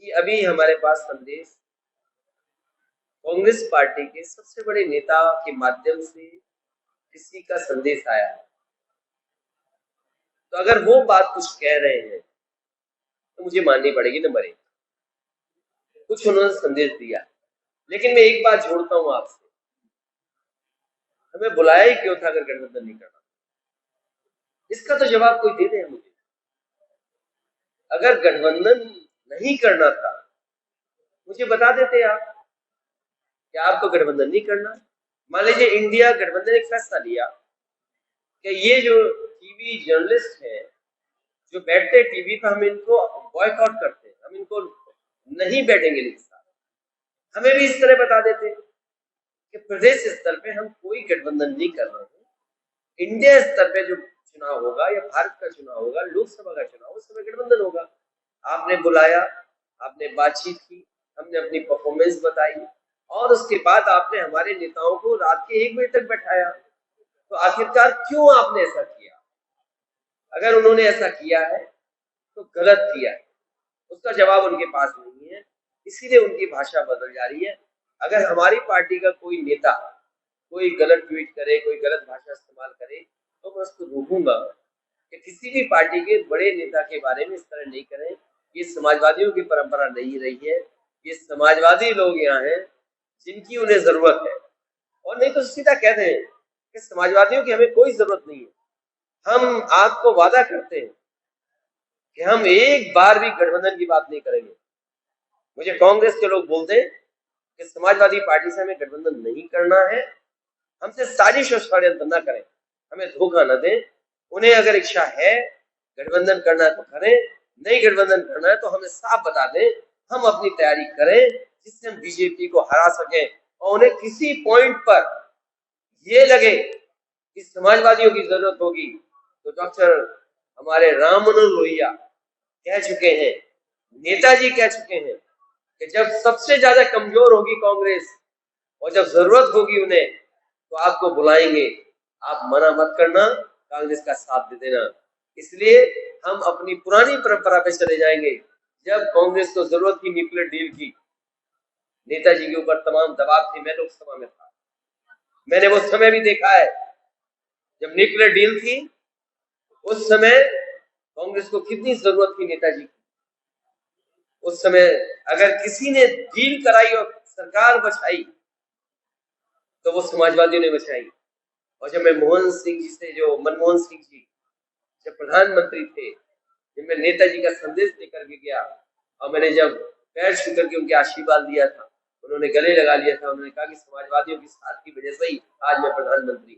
कि अभी हमारे पास संदेश कांग्रेस पार्टी के सबसे बड़े नेता के माध्यम से किसी का संदेश आया है। तो अगर वो बात कुछ कह रहे हैं तो मुझे माननी पड़ेगी नंबर एक। कुछ उन्होंने संदेश दिया, लेकिन मैं एक बात जोड़ता हूं आपसे, हमें बुलाया ही क्यों था अगर गठबंधन नहीं करना? इसका तो जवाब कोई दे दे मुझे। अगर गठबंधन नहीं करना था मुझे बता देते आप कि आपको गठबंधन नहीं करना। मान लीजिए इंडिया गठबंधन एक फैसला लिया कि ये जो टीवी जर्नलिस्ट हैं जो बैठते टीवी पर, हम इनको बॉयकॉट करते हैं, हम इनको नहीं बैठेंगे इनके साथ। हमें भी इस तरह बता देते कि प्रदेश स्तर पे हम कोई गठबंधन नहीं कर रहे हैं, इंडिया स्तर पे जो चुनाव होगा या भारत का चुनाव होगा, लोकसभा का चुनाव, उस समय गठबंधन होगा। आपने बुलाया, आपने बातचीत की, हमने अपनी परफॉर्मेंस बताई और उसके बाद आपने हमारे नेताओं को रात के 1 बजे तक बैठाया। तो आखिरकार क्यों आपने ऐसा किया? अगर उन्होंने ऐसा किया है तो गलत किया है, उसका जवाब उनके पास नहीं है, इसीलिए उनकी भाषा बदल जा रही है। अगर हमारी पार्टी का कोई नेता कोई गलत ट्वीट करे, कोई गलत भाषा इस्तेमाल करे, तो मैं उसको रोकूंगा कि किसी भी पार्टी के बड़े नेता के बारे में इस तरह नहीं करें। ये समाजवादियों की परंपरा नहीं रही है। ये समाजवादी लोग यहाँ हैं जिनकी उन्हें जरूरत है, और नहीं तो सीधा कह दें कि समाजवादियों की हमें कोई जरूरत नहीं है। हम आपको वादा करते हैं कि हम एक बार भी गठबंधन की बात नहीं करेंगे। मुझे कांग्रेस के लोग बोलते हैं कि समाजवादी पार्टी से हमें गठबंधन नहीं करना है, हमसे साजिश और षड्यंत्र न करें, हमें धोखा न दें। उन्हें अगर इच्छा है गठबंधन करना है तो करें, नहीं गठबंधन करना है तो हमें साफ बता दें, हम अपनी तैयारी करें जिससे हम बीजेपी को हरा सकें। और उन्हें किसी पॉइंट पर ये लगे कि समाजवादियों की जरूरत होगी तो डॉक्टर हमारे राम मनोहर लोहिया कह चुके हैं, नेताजी कह चुके हैं कि जब सबसे ज्यादा कमजोर होगी कांग्रेस और जब जरूरत होगी उन्हें तो आपको बुलाएंगे, आप मना मत करना, कांग्रेस का साथ दे देना। इसलिए हम अपनी पुरानी परंपरा पे चले जाएंगे। जब कांग्रेस को जरूरत थी न्यूक्लियर डील की, नेताजी के ऊपर तमाम दबाव थे, मैं लोकसभा में था, मैंने वो समय भी देखा है जब न्यूक्लियर डील थी, उस समय कांग्रेस को कितनी जरूरत थी नेताजी की। उस समय अगर किसी ने डील कराई और सरकार बचाई तो वो समाजवादियों ने बचाई। और जब मैं मनमोहन सिंह जी जब प्रधानमंत्री थे, जब मैं नेताजी का संदेश लेकर के गया और मैंने जब पैर छू करके उनके आशीर्वाद दिया था, उन्होंने गले लगा लिया था, उन्होंने कहा कि समाजवादियों की साथ की वजह से ही आज मैं प्रधानमंत्री